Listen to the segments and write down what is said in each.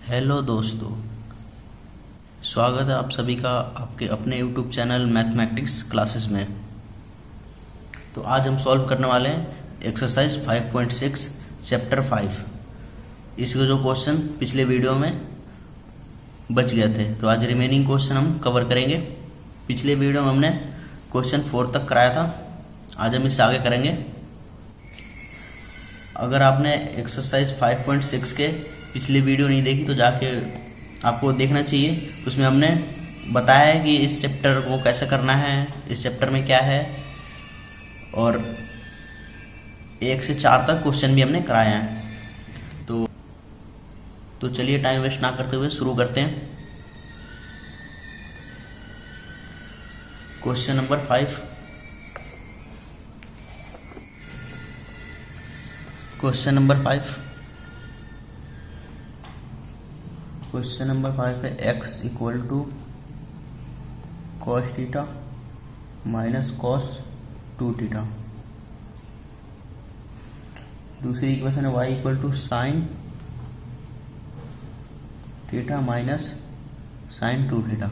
Hello दोस्तों, स्वागत है आप सभी का आपके अपने यूट्यूब चैनल मैथमेटिक्स क्लासेस में। तो आज हम सॉल्व करने वाले हैं एक्सरसाइज 5.6 चैप्टर 5। इसके जो क्वेश्चन पिछले वीडियो में बच गए थे, तो आज रिमेनिंग क्वेश्चन हम कवर करेंगे। पिछले वीडियो में हमने क्वेश्चन 4 तक कराया था, आज हम इससे आगे करेंगे। अगर आपने एक्सरसाइज 5.6 के पिछली वीडियो नहीं देखी तो जाके आपको देखना चाहिए। उसमें हमने बताया है कि इस चैप्टर को कैसे करना है, इस चैप्टर में क्या है, और 1 से 4 तक क्वेश्चन भी हमने कराए हैं। तो चलिए टाइम वेस्ट ना करते हुए शुरू करते हैं। Question number 5। क्वेश्चन नंबर 5 है x equal to cos theta minus cos 2 theta. दूसरी इक्वेशन है y equal to sine theta minus sine 2 theta.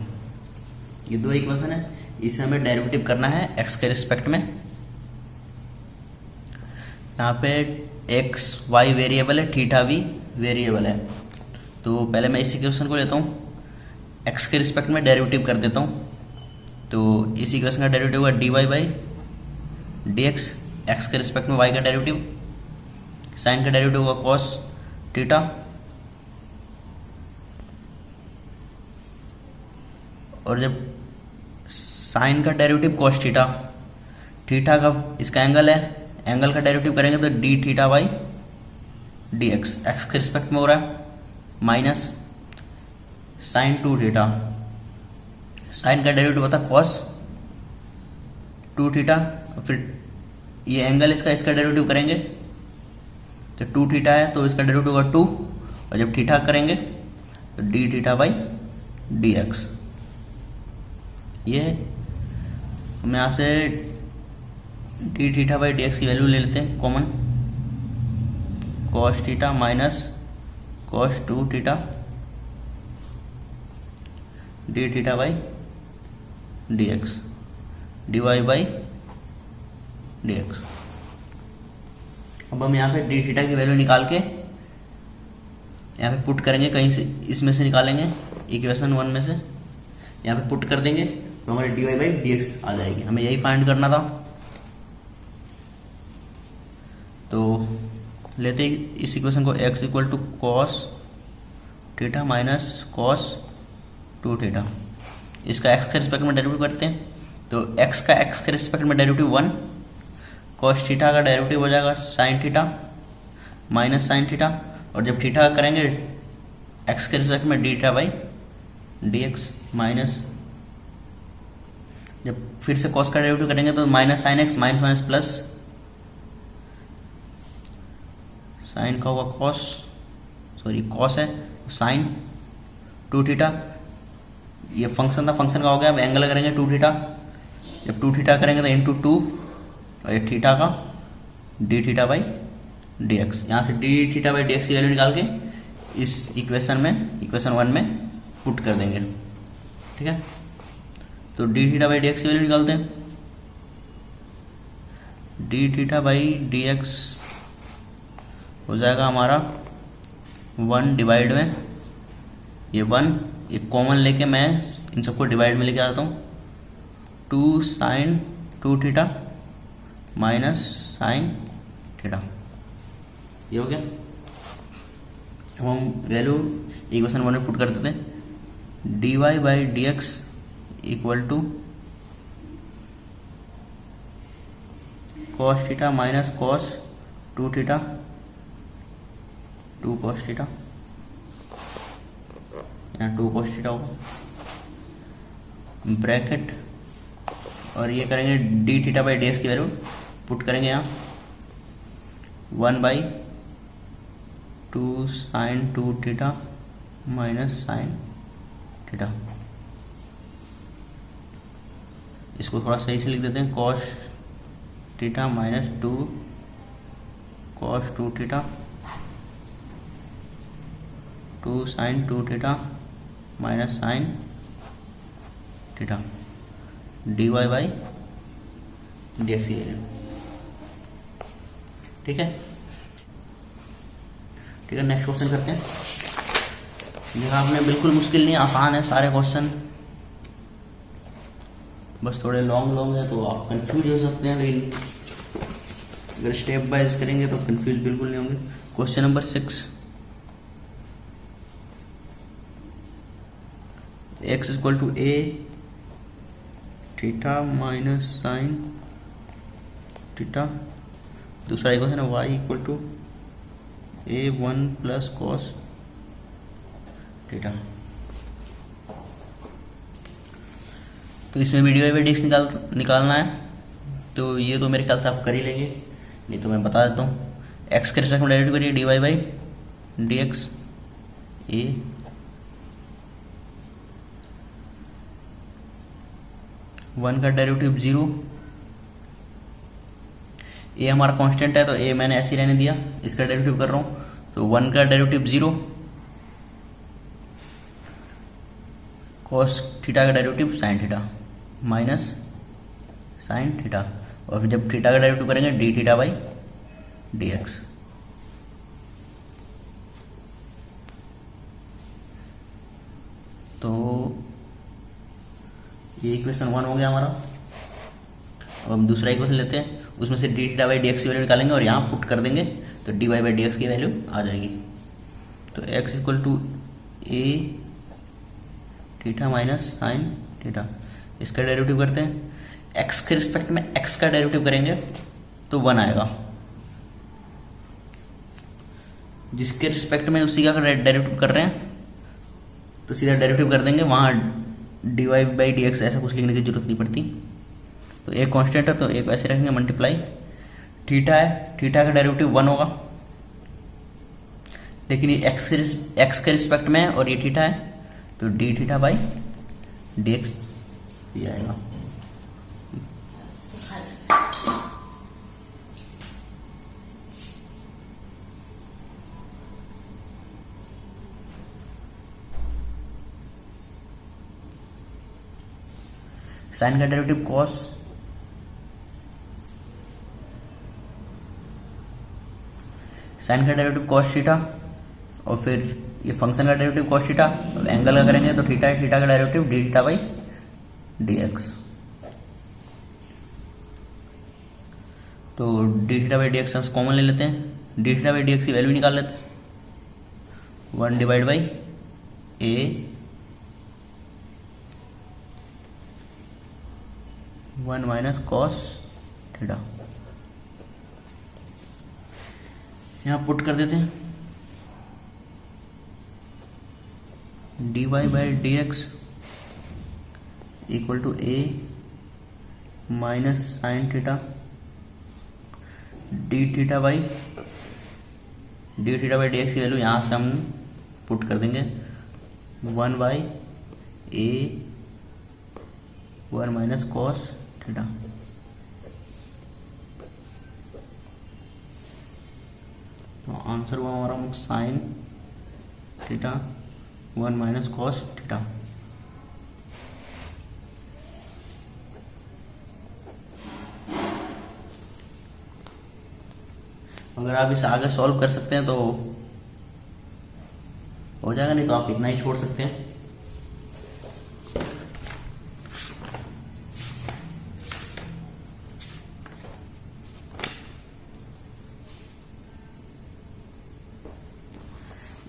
ये दो इक्वेशन है, इसे हमें डेरिवेटिव करना है x के रिस्पेक्ट में। यहाँ पे x y वेरिएबल है, थीटा भी वेरिएबल है। तो पहले मैं इस इक्वेशन को लेता हूँ, x के रिस्पेक्ट में डेरिवेटिव कर देता हूँ। तो इस इक्वेशन का डेरिवेटिव होगा dy बाई dx, x के रिस्पेक्ट में y का डेरिवेटिव, साइन का डेरिवेटिव होगा cos थीटा, और जब साइन का डेरिवेटिव cos थीटा, थीटा का इसका एंगल है, एंगल का डेरिवेटिव करेंगे तो d theta by d x, x के रिस्पेक्ट में हो रहा है, माइनस साइन 2 थीटा, साइन का डेरिवेटिव होता है cos 2 थीटा, फिर ये एंगल इसका डेरिवेटिव करेंगे तो 2 थीटा है तो इसका डेरिवेटिव होगा 2, और जब थीटा करेंगे तो d theta by d x. ये हम यहाँ से d theta by d x की वैल्यू ले लेते हैं common, cos theta minus cos 2 theta d theta by d x, d y by d x. अब हम यहाँ पे d थीटा की वैल्यू निकाल के यहाँ पे पुट करेंगे, कहीं से इसमें से निकालेंगे, इक्वेशन 1 में से यहाँ पे पुट कर देंगे तो हमारी d y by d x आ जाएगी। हमें यही फाइंड करना था। तो लेते इस इक्वेशन को x equal to cos theta minus cos 2 theta, इसका x के रिस्पेक्ट में डेरिवेटिव करते हैं। तो x का x के रिस्पेक्ट में डेरिवेटिव 1, कॉस थीटा का डेरिवेटिव हो जाएगा sine theta minus sine theta, और जब थीटा करेंगे x के रिस्पेक्ट में d theta by d x, minus जब फिर से कॉस का डेरिवेटिव करेंगे तो minus sine x, minus minus plus, sine का होगा कॉस है साइन 2 थीटा, ये फंक्शन था, फंक्शन का हो गया। अब एंगल करेंगे 2 थीटा, जब 2 थीटा करेंगे तो इंटू 2, और ये थीटा का D theta by d x. यहाँ से d theta by d x की वैल्यू निकाल के इस इक्वेशन 1 में पुट कर देंगे। ठीक है, तो d theta by d x की वैल्यू निकालते हैं। D theta by d x हो जाएगा हमारा 1 डिवाइड में ये 1, एक कॉमन लेके मैं इन सबको डिवाइड में लेके आता हूँ, 2 sine 2 theta minus sine theta, ये हो गया। अब हम वैल्यू इक्वेशन 1 में पुट कर देते हैं, d y by d x equal to cos theta minus cos 2 theta 2 cos theta, यहाँ 2 cos थीटा होगा, ब्रैकेट, और ये करेंगे d theta by d x की वैल्यू पुट करेंगे यहाँ 1 by 2 sine 2 theta minus sine theta. इसको थोड़ा सही से लिख देते हैं, cos theta minus 2 cos 2 theta two sine two theta minus sine theta d y by d x की वैल्यू। ठीक है, ठीक है, नेक्स्ट क्वेश्चन करते हैं। देखा आपने, बिल्कुल मुश्किल नहीं, आसान है सारे क्वेश्चन, बस थोड़े लॉन्ग है तो आप कंफ्यूज हो सकते हैं, लेकिन अगर स्टेप वाइज करेंगे तो कंफ्यूज बिल्कुल नहीं होंगे। Question number 6, x equal to a theta minus sine theta. दूसरा इक्वेशन है y equal to a 1 plus cos theta. तो इसमें वीडियो एवरेज निकालना है, तो ये तो मेरे ख्याल से आप कर ही लेंगे, नहीं तो मैं बता देता हूँ। एक्स के रिस्पेक्ट में डेरिवेटिव करिए, d y by d x a, one का डेरिवेटिव 0, ए हमारा कांस्टेंट है तो ए मैंने ऐसे ही रहने दिया, इसका डेरिवेटिव कर रहा हूँ, तो 1 का डेरिवेटिव 0, कॉस थीटा का derivative sign theta minus sine theta, और फिर जब थीटा का डेरिवेटिव करेंगे d theta by d x. तो ये इक्वेशन 1 हो गया हमारा। अब हम दूसरा इक्वेशन लेते हैं, उसमें से d theta by d x की वैल्यू निकालेंगे और यहाँ पुट कर देंगे तो d y by d x की वैल्यू आ जाएगी। तो x equal to a theta minus sine theta, इसका डेरिवेटिव करते हैं। एक्स के रिस्पेक्ट में एक्स का डेरिवेटिव करेंगे तो 1 आएगा, जिसके रिस्पेक्ट में उसी का डेरिवेटिव कर रहे हैं तो सीधा डेरिवेटिव कर देंगे, वहाँ d y by d x ऐसा कुछ लिखने की जरूरत नहीं पड़ती। तो एक कांस्टेंट है तो एक ऐसे रखेंगे, मल्टीप्लाई थीटा है, थीटा का डेरिवेटिव 1 होगा, लेकिन ये एक्स के रिस्पेक्ट में है और ये थीटा है तो d theta by d x ये आएगा। साइन का डेरिवेटिव कॉस, साइन का डेरिवेटिव कॉस थीटा, और फिर ये फंक्शन का डेरिवेटिव कॉस थीटा, एंगल का करेंगे तो थीटा है, थीटा का derivative d theta by d x. तो d theta by d x common ले लेते हैं, d theta by d x की वैल्यू निकाल लेते हैं, 1 divide by a 1 minus cos theta, यहां पुट कर देते हैं, d y by d x equal to a minus sine theta d theta by d x की वैल्यू यहां से हम पुट कर देंगे, 1 by a 1 minus cos theta. तो आंसर हुआ हमारा sine theta 1 minus cos theta. अगर आप इसे आगे सॉल्व कर सकते हैं तो हो जाएगा, नहीं तो आप इतना ही छोड़ सकते हैं।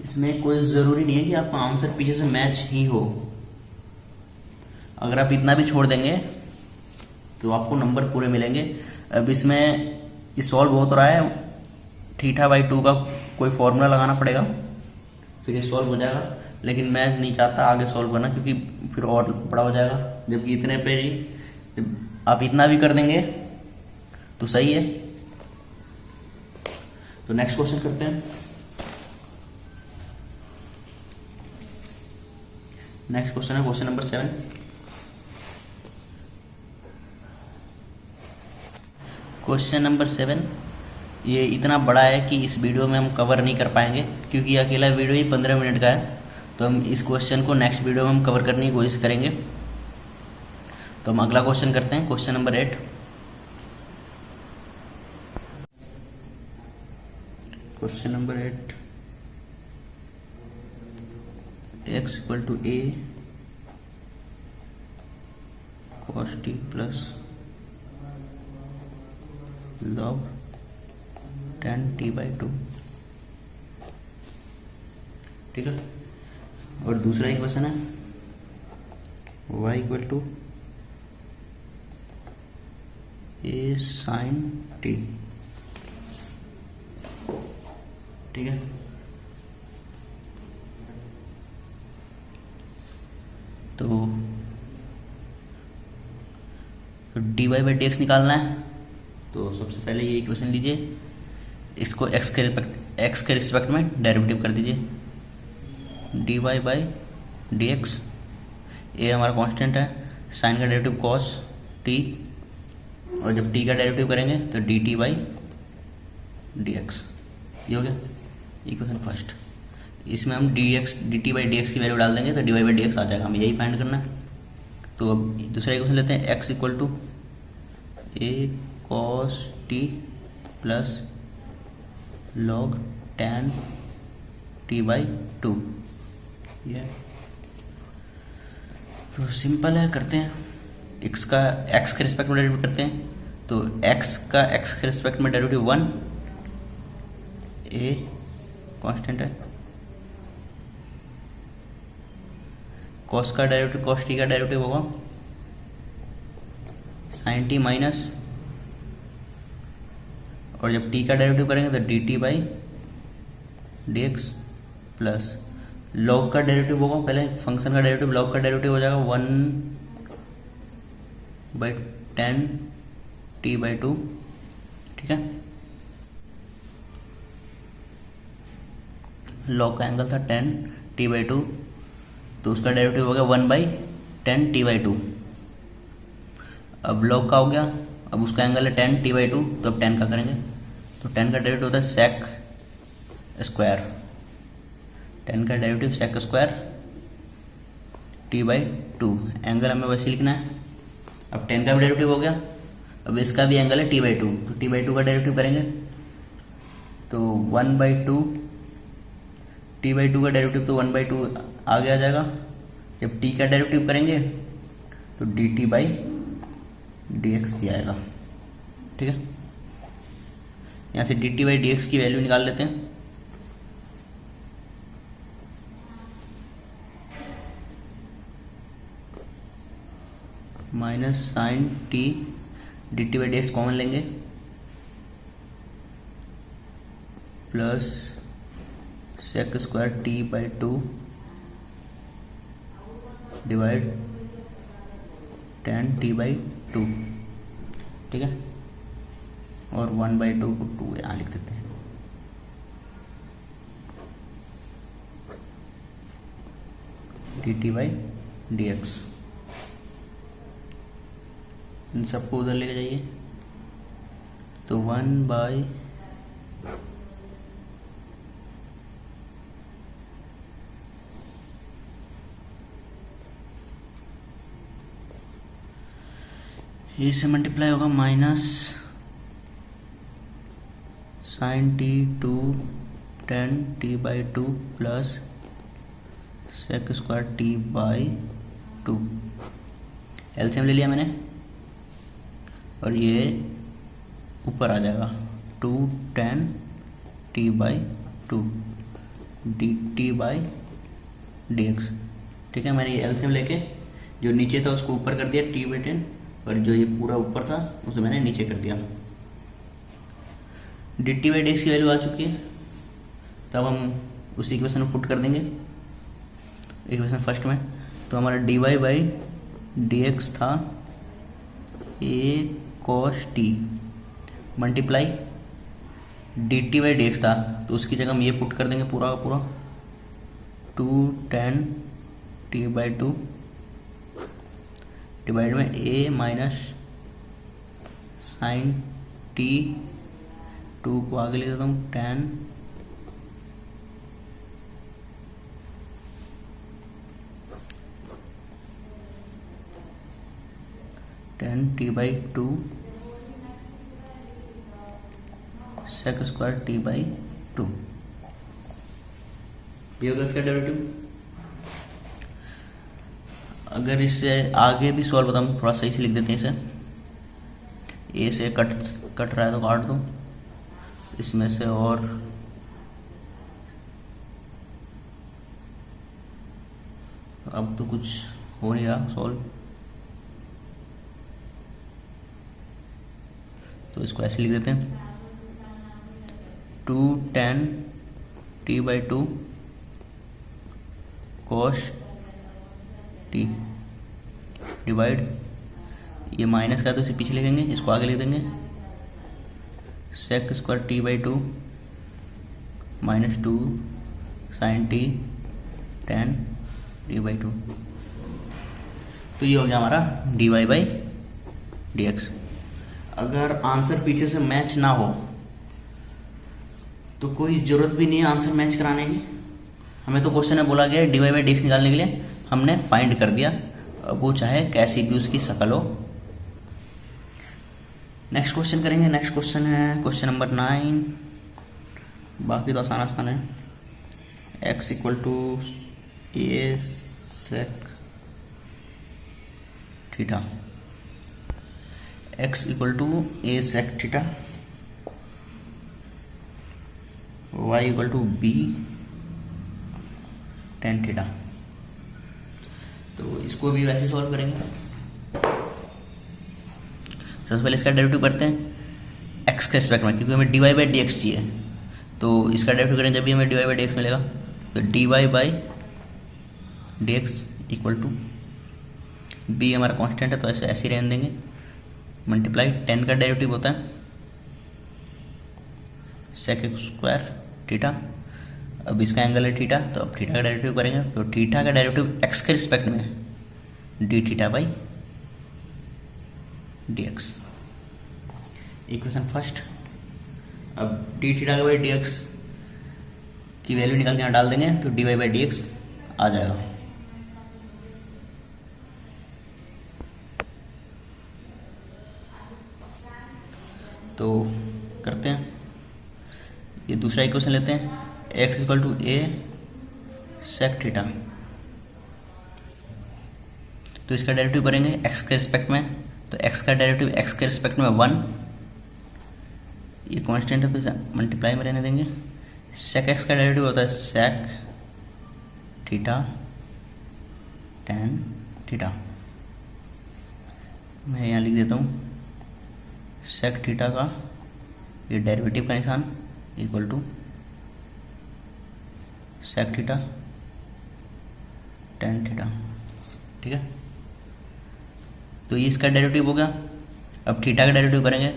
इसमें कोई जरूरी नहीं है कि आपका आंसर पीछे से मैच ही हो, अगर आप इतना भी छोड़ देंगे तो आपको नंबर पूरे मिलेंगे। अब इसमें ये सॉल्व हो तो रहा है, थीटा बाई 2 का कोई फॉर्मूला लगाना पड़ेगा फिर ये सॉल्व हो जाएगा, लेकिन मैं नहीं चाहता आगे सॉल्व करना क्योंकि फिर और बड़ा हो जाएगा, जबकि इतने पे ही आप इतना भी कर देंगे तो सही है। तो नेक्स्ट क्वेश्चन करते हैं। नेक्स्ट क्वेश्चन है क्वेश्चन नंबर 7। क्वेश्चन नंबर 7, ये इतना बड़ा है कि इस वीडियो में हम कवर नहीं कर पाएंगे, क्योंकि ये अकेला वीडियो ही 15 मिनट का है। तो हम इस क्वेश्चन को नेक्स्ट वीडियो में हम कवर करने की कोशिश करेंगे। तो हम अगला क्वेश्चन करते हैं, question number 8। Question number 8, x equal to a cos t plus log tan t by 2। ठीक है। और दूसरा एक क्वेश्चन है y equal to a sin t। ठीक है। तो dy बाई डी एक्स निकालना है। तो सबसे पहले ये इक्वेशन लीजिए, इसको x के रिस्पेक्ट में डेरिवेटिव कर दीजिए। dy बाई डी एक्स, ये हमारा कांस्टेंट है, साइन का डेरिवेटिव cos t, और जब t का डेरिवेटिव करेंगे तो dt बाई डी एक्स। ये हो गया इक्वेशन फर्स्ट। इसमें हम dt बाई डी एक्स की वैल्यू डाल देंगे तो dy बाई डी एक्स आ जाएगा, हमें यही फाइंड करना है। तो अब दूसरा इक्वेशन लेते हैं, x equal to a cos t plus log tan t by 2। ये तो सिंपल है, करते हैं। x के रिस्पेक्ट में डेरिवेटिव करते हैं। तो x के रिस्पेक्ट में डेरिवेटिव 1, a कांस्टेंट है, cos का डेरिवेटिव cos t का डेरिवेटिव होगा sin t माइनस, और जब t का डेरिवेटिव करेंगे तो dt by d x plus log का डेरिवेटिव होगा, पहले फंक्शन का डेरिवेटिव, log का डेरिवेटिव हो जाएगा 1 बाई 10 t बाई 2। ठीक है। log का एंगल था 10 t बाई 2, तो उसका डेरिवेटिव हो गया 1 बाई 10 t बाई 2। अब log का हो गया, अब उसका एंगल है 10 t बाई 2, तो अब 10 का करेंगे। तो 10 का डेरिवेटिव होता है sec स्क्वायर, 10 का derivative sec square t by 2। Angle हमें वैसे लिखना है। अब 10 का भी डेरिवेटिव हो गया, अब इसका भी एंगल है t बाई 2, तो t बाई 2 का डेरिवेटिव करेंगे तो 1 बाई 2, t बाई 2 का डेरिवेटिव तो 1 बाई 2 आगे आ जाएगा। जब t का डेरिवेटिव करेंगे तो dt बाई डी एक्स ही आएगा। ठीक है। यहाँ से dt बाई डी एक्स की वैल्यू निकाल लेते हैं। Minus sine t, dt by d x common लेंगे, plus sec square t by 2 divide 10 t by 2। ठीक है। और 1 बाई 2 को 2 यहाँ लिख देते हैं। dt बाई डी एक्स, इन सबको उधर लेके जाइए। तो 1 बाई इससे मल्टीप्लाई होगा minus sine t 2 10 t by 2 plus sec square t by 2। LCM ले लिया मैंने, और ये ऊपर आ जाएगा 2 10 t by 2 dt by d x. ठीक है। मैंने ये एलसीएम लेके जो नीचे था उसको ऊपर कर दिया t बाई 10, और जो ये पूरा ऊपर था उसे मैंने नीचे कर दिया। dt बाई डी एक्स की वैल्यू आ चुकी है। तब हम उसी इक्वेशन में पुट कर देंगे इक्वेशन फर्स्ट में। तो हमारा dy बाई डी एक्स था a cos t multiply dt by d x था, तो उसकी जगह हम ये पुट कर देंगे पूरा का पूरा 2 10 t बाई 2 डिवाइड में a माइनस साइन t 2 को आगे लिख देता हूँ 10t/2 sec²t/2। ये होगा इसका डेरिवेटिव। अगर इससे आगे भी सॉल्व होता, हम थोड़ा सही से लिख देते हैं इसे। ए से कट रहा है तो काट दो, इसमें से और अब तो कुछ हो नहीं रहा सॉल्व, तो इसको ऐसे लिख देते हैं 210t/2 cos t डिवाइड, ये माइनस का तो इसे पीछे लिखेंगे, इसको आगे लिख देंगे sec²t/2 -2 sin t 10t/2। तो ये हो गया हमारा dy/dx। अगर आंसर पीछे से मैच ना हो तो कोई जरूरत भी नहीं है आंसर मैच कराने की। हमें तो क्वेश्चन में बोला गया है dy/dx निकालने के लिए, हमने फाइंड कर दिया। अब वो चाहे कैसी भी उसकी शक्ल हो। नेक्स्ट क्वेश्चन करेंगे। नेक्स्ट क्वेश्चन है क्वेश्चन नंबर 9। बाकी तो आसान आसान है। x = a sec theta, x = a sec theta, y = b tan theta. तो इसको भी वैसे सॉल्व करेंगे। सबसे पहले इसका डेरिवेटिव करते हैं x के रिस्पेक्ट में, क्योंकि हमें dy/dx चाहिए। तो इसका डेरिवेटिव करें जब भी हमें dy/dx मिलेगा, तो dy/dx = b हमारा कांस्टेंट है तो ऐसे ही रहने देंगे, मल्टीप्लाई 10 का डेरिवेटिव होता है sec² थीटा। अब इसका एंगल है थीटा, तो अब थीटा का डेरिवेटिव करेंगे, तो थीटा का डेरिवेटिव x के रिस्पेक्ट में dθ/dx। Equation first. अब dθ/dx की वैल्यू निकाल के यहाँ डाल देंगे तो dy/dx आ जाएगा। तो करते हैं, ये दूसरा इक्वेशन लेते हैं x = a sec थीटा। तो इसका डेरिवेटिव करेंगे x के रिस्पेक्ट में, तो x का डेरिवेटिव x के रिस्पेक्ट में 1, ये कांस्टेंट है तो मल्टीप्लाई में रहने देंगे। sec x का डेरिवेटिव होता है sec थीटा tan थीटा। मैं यहाँ लिख देता हूँ sec थीटा का ये डेरिवेटिव का निशान = sec थीटा tan थीटा। ठीक है, तो ये इसका डेरिवेटिव हो गया। अब थीटा का डेरिवेटिव करेंगे,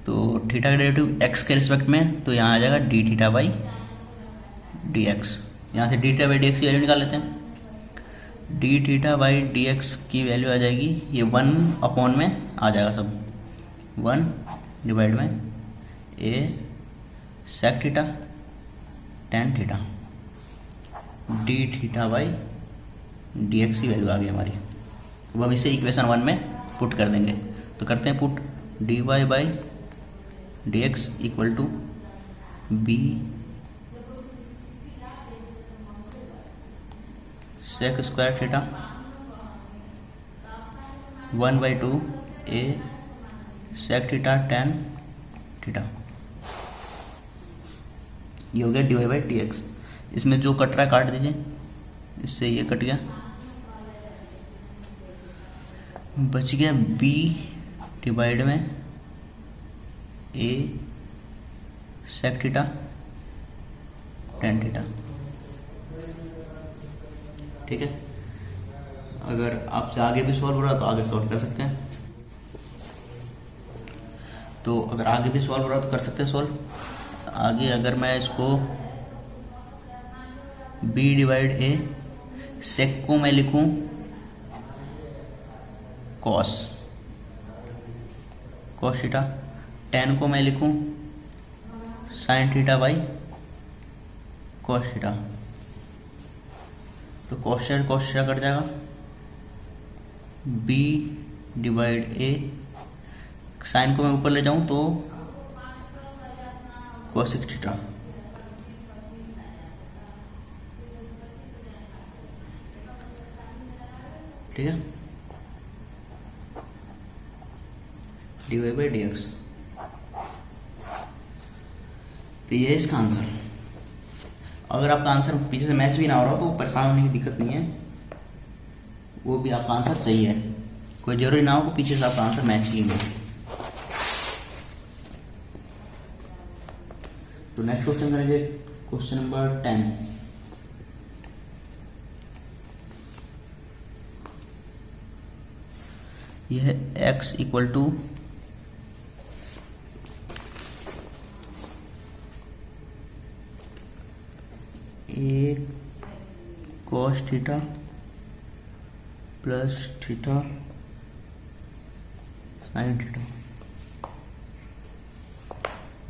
तो थीटा का डेरिवेटिव x के रिस्पेक्ट में, तो यहाँ आ जाएगा dθ/dx। यहाँ से dθ/dx की वैल्यू निकाल लेते हैं। dθ/dx की वैल्यू आ जाएगी, ये 1 में आ जाएगा सब, 1 डिवाइड में a sec theta tan theta, dθ/dx की वैल्यू आ गई हमारी। अब हम इसे इक्वेशन 1 में पुट कर देंगे, तो करते हैं put dy/dx = b sec² theta 1/2 a sec theta tan theta. ये हो गया dy/dx। इसमें जो कट रहा है काट दीजिए, इससे ये कट गया, बच गया b डिवाइड में a sec theta tan theta. ठीक है, अगर आपसे आगे भी सॉल्व हो रहा है तो आगे सॉल्व कर सकते हैं। तो अगर आगे भी सॉल्व हो रहा है तो कर सकते हैं सॉल्व। आगे अगर मैं इसको b डिवाइड a, sec को मैं लिखूं cos थीटा, tan को मैं लिखूं sine theta by cos theta. तो कॉस थीटा कट जाएगा, बी डिवाइड ए, साइन को मैं ऊपर ले जाऊं तो कोसेक थीटा, ठीक है, dy बाई डी एक्स। तो ये है इसका आंसर। अगर आपका आंसर पीछे से मैच भी ना हो रहा तो परेशान होने की दिक्कत नहीं है, वो भी आपका आंसर सही है, कोई जरूरी ना हो कि पीछे से आपका आंसर मैच ही नहीं। तो नेक्स्ट क्वेश्चन करेंगे, क्वेश्चन नंबर 10। यह है x equal to a cos theta plus theta sine theta,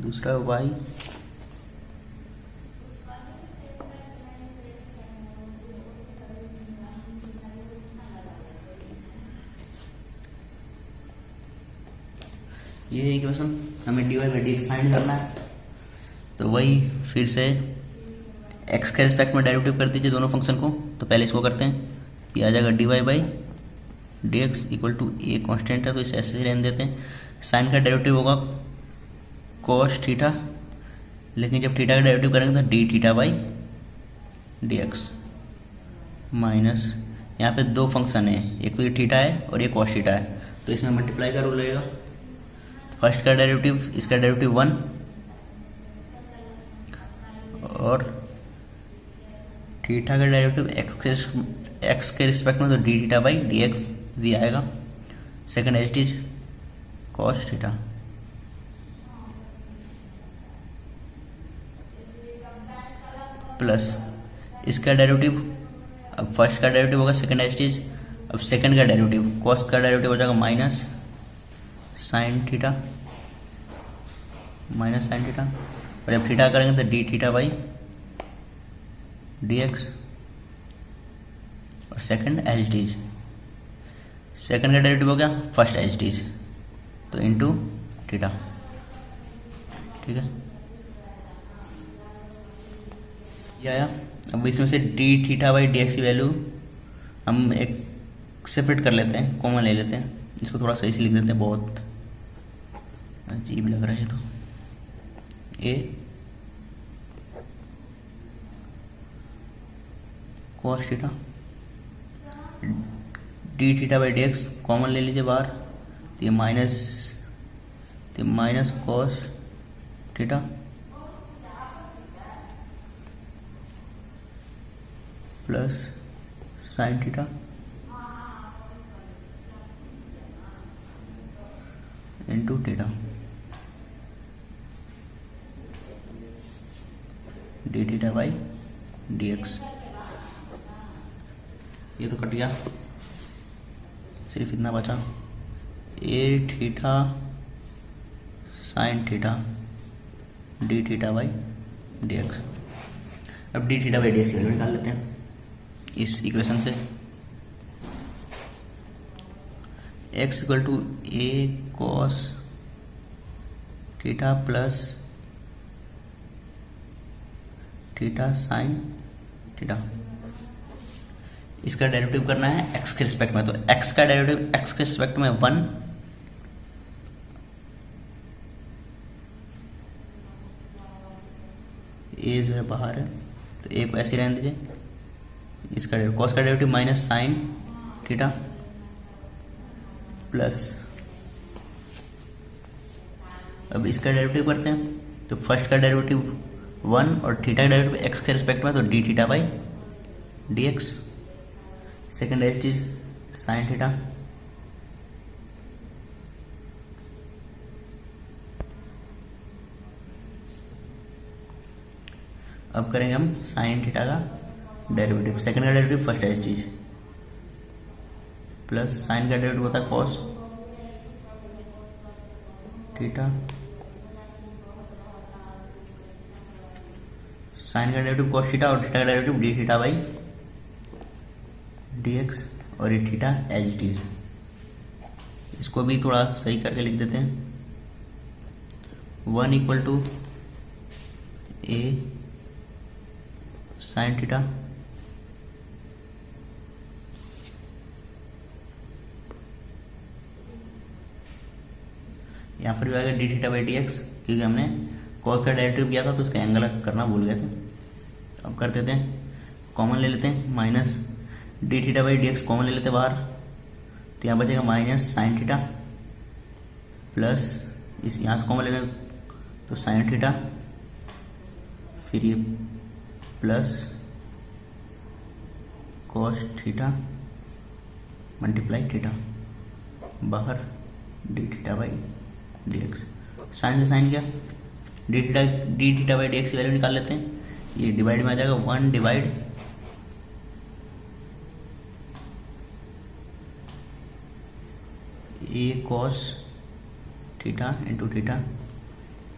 दूसरा y ये है इक्वेशन, हमें d y by d x find करना है। तो वही फिर से एक्स के रिस्पेक्ट में डेरिवेटिव कर दीजिए दोनों फंक्शन को। तो पहले इसको करते हैं, ये आ जाएगा d y by d x equal to a constant है तो इसे ऐसे ही रहने देते हैं। साइन का डेरिवेटिव होगा कॉस थीटा, लेकिन जब थीटा का डेरिवेटिव करेंगे तो d theta by d x minus, यहाँ पे दो फंक्शन है, एक तो ये थीटा है और ये कॉस थीटा है, तो इसमें मल्टीप्लाई का रूल लगेगा। फर्स्ट का डेरिवेटिव, इसका डेरिवेटिव 1 और थीटा का डेरिवेटिव एक्स के रिस्पेक्ट में तो d theta by d x भी आएगा। Second as is cos theta plus इसका डेरिवेटिव, अब फर्स्ट का डेरिवेटिव होगा सेकेंड एज इज, अब सेकेंड का डेरिवेटिव कॉस का डेरिवेटिव हो जाएगा minus sine theta minus sine theta, और जब थीटा करेंगे तो d theta by d x, और सेकंड एच डीज, सेकंड का डेरिवेटिव हो गया फर्स्ट एच डीज तो इनटू थीटा, ठीक है, ये आया। अब इसमें से d theta by d x की वैल्यू हम एक सेपरेट कर लेते हैं, कॉमन ले लेते हैं, इसको थोड़ा सही से लिख देते हैं, बहुत अजीब लग रहा है तो a cos theta d theta by d x common ले लीजिए बाहर, तो ये minus cos theta plus sine theta into theta d theta by d x. ये तो कट गया, सिर्फ इतना बचा, a theta sine theta d theta by d x. अब d theta by d x value निकाल लेते हैं इस इक्वेशन से। X equal to a cos theta plus theta sine theta, इसका डेरिवेटिव करना है एक्स के रिस्पेक्ट में, तो एक्स का डेरिवेटिव एक्स के रिस्पेक्ट में 1, ए जो है बाहर है तो ए को ऐसे रहने दीजिए, इसका कॉस का derivative minus sine theta plus, अब इसका डेरिवेटिव करते हैं तो फर्स्ट का डेरिवेटिव 1 और थीटा का डेरिवेटिव एक्स के रिस्पेक्ट में तो d theta by d x, second H is sine theta अब करेंगे हम साइन थीटा का डेरिवेटिव, सेकेंड का derivative first H is plus sine का डेरिवेटिव होता है कॉस थीटा साइन का डेरिवेटिव कॉस थीटा और थीटा का derivative d theta by d x और ये थीटा एज इट इज। इसको भी थोड़ा सही करके लिख देते हैं। 1 equal to a sine theta यहाँ पर भी आ गया d theta by d x, क्योंकि हमने कॉस का डेरिवेटिव किया था तो उसका एंगल करना भूल गए थे। अब कर देते हैं, कॉमन ले लेते हैं, minus D theta by d x common ले लेते हैं बाहर, तो यहाँ बचेगा माइनस साइन थीटा प्लस इस यहाँ से कॉमन ले लें तो साइन थीटा, फिर ये plus cos theta multiply theta, बाहर d theta by d x. Sine से साइन क्या, d theta by d x की वैल्यू निकाल लेते हैं। ये डिवाइड में आ जाएगा 1 divide a cos theta into theta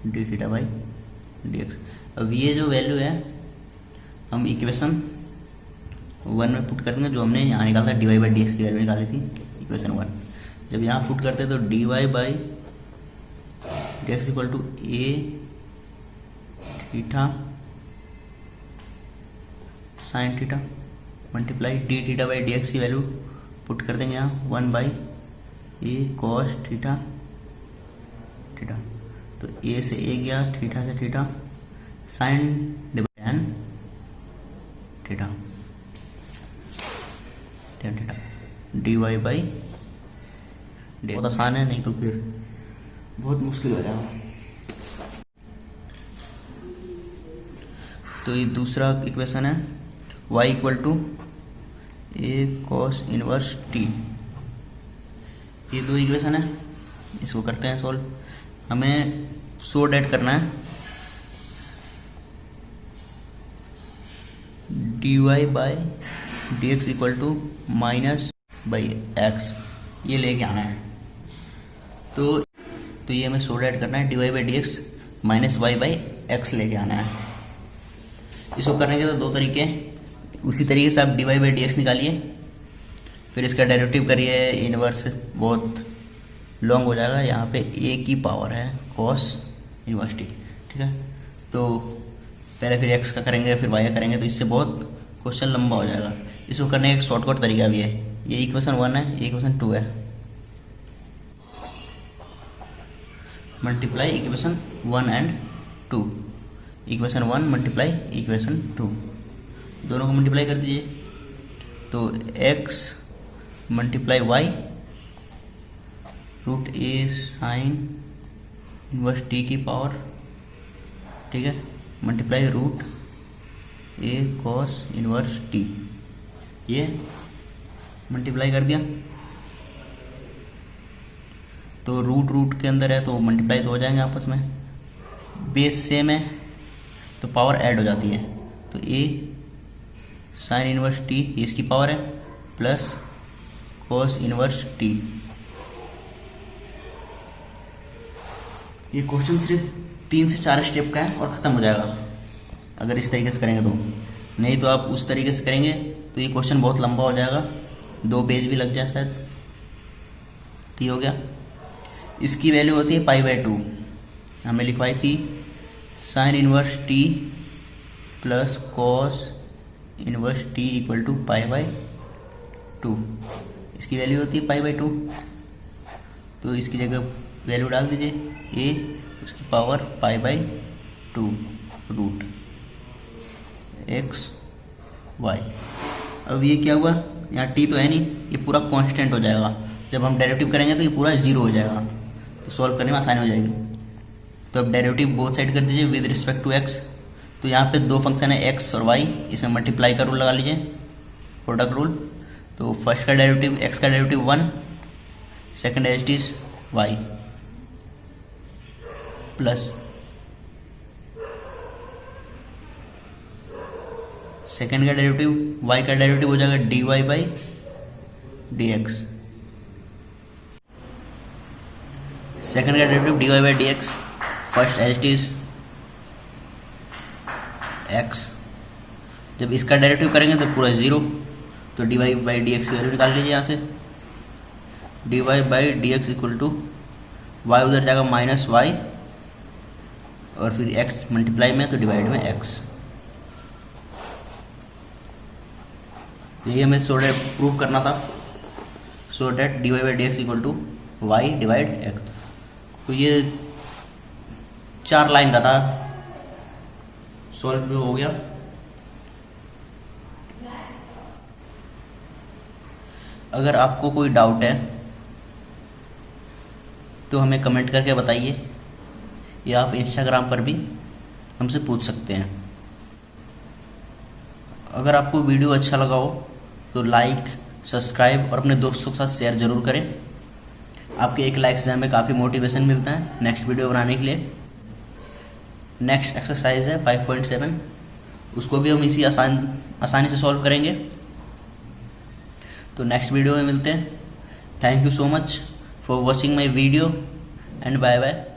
d theta by d x. अब ये जो वैल्यू है हम इक्वेशन 1 में पुट करेंगे, जो हमने यहाँ निकाला था d y by d x की वैल्यू निकाली थी इक्वेशन 1। जब यहाँ पुट करते तो d y by d x equal to a theta sine theta multiply d theta by d x की वैल्यू पुट कर देंगे यहाँ 1 by a cos theta theta, तो ए से ए गया, थीटा से theta, sine divide tan theta tan theta d y by d. बहुत आसान है, नहीं तो फिर बहुत मुश्किल हो जाएगा। तो ये दूसरा इक्वेशन है y equal to a cos inverse t. ये दो इक्वेशन है, इसको करते हैं सॉल्व। हमें सो डेट करना है d y by d x equal to minus by x, ये लेके आना है। तो ये हमें सो डेट करना है d y by d x minus y by x लेके आना है। इसको करने के तो दो तरीके, उसी तरीके से आप d y by d x निकालिए, फिर इसका डेरिवेटिव करिए इनवर्स, बहुत लॉन्ग हो जाएगा। यहाँ पे ए की पावर है कॉस इनवर्स टी, ठीक है। तो पहले फिर एक्स का करेंगे फिर वाई का करेंगे, तो इससे बहुत क्वेश्चन लंबा हो जाएगा। इसको करने का एक शॉर्टकट तरीका भी है। ये इक्वेशन 1 है, ये इक्वेशन 2 है, multiply equation 1 and 2, equation 1 multiply equation 2, दोनों को मल्टीप्लाई कर दीजिए। तो x मल्टीप्लाई वाई रूट ए साइन इनवर्स टी की पावर, ठीक है, मल्टीप्लाई रूट ए कॉस इनवर्स टी, ये मल्टीप्लाई कर दिया। तो रूट के अंदर है तो मल्टीप्लाई तो हो जाएंगे आपस में, बेस सेम है तो पावर ऐड हो जाती है। तो ए साइन इनवर्स टी इसकी पावर है प्लस कॉस इनवर्स टी। ये क्वेश्चन सिर्फ 3 से 4 स्टेप का है और ख़त्म हो जाएगा अगर इस तरीके से करेंगे तो। नहीं तो आप उस तरीके से करेंगे तो ये क्वेश्चन बहुत लंबा हो जाएगा, 2 पेज भी लग जाए शायद। ठीक हो गया। इसकी वैल्यू होती है π/2, हमने लिखवाई थी sine inverse t plus cos inverse t equal to π/2। इसकी वैल्यू होती है π/2, तो इसकी जगह वैल्यू डाल दीजिए a, उसकी पावर π/2 रूट x y। अब ये क्या हुआ, यहाँ t तो है नहीं, ये पूरा कांस्टेंट हो जाएगा। जब हम डेरिवेटिव करेंगे तो ये पूरा 0 हो जाएगा, तो सॉल्व करने में आसानी हो जाएगी। तो अब डेरिवेटिव बोथ साइड कर दीजिए विद रिस्पेक्ट टू x। तो यहाँ पे 2 फंक्शन है x और y, इसमें मल्टीप्लाई का रूल लगा लीजिए, प्रोडक्ट रूल। तो फर्स्ट का डेरिवेटिव x का derivative 1, second as it is y plus second का डेरिवेटिव y का डेरिवेटिव हो जाएगा dy बाई dx। सेकेंड का derivative dy by dx, first as it is x. जब इसका डेरिवेटिव करेंगे तो पूरा 0, तो dy बाई डी एक्स की वैल्यू निकाल लीजिए यहाँ से। dy by d x equal to y उधर जाएगा माइनस वाई और फिर x मल्टीप्लाई में तो डिवाइड में x। यही हमें सो डेट प्रूव करना था, so that d y by d x equal to y divide x. तो ये 4 लाइन का था, सॉल्व हो गया। अगर आपको कोई डाउट है तो हमें कमेंट करके बताइए, या आप इंस्टाग्राम पर भी हमसे पूछ सकते हैं। अगर आपको वीडियो अच्छा लगा हो तो लाइक, सब्सक्राइब और अपने दोस्तों के साथ शेयर ज़रूर करें। आपके एक लाइक से हमें काफ़ी मोटिवेशन मिलता है नेक्स्ट वीडियो बनाने के लिए। नेक्स्ट एक्सरसाइज है 5.7, उसको भी हम इसी आसानी से सॉल्व करेंगे। तो नेक्स्ट वीडियो में मिलते हैं। Thank you so much for watching my video and bye bye.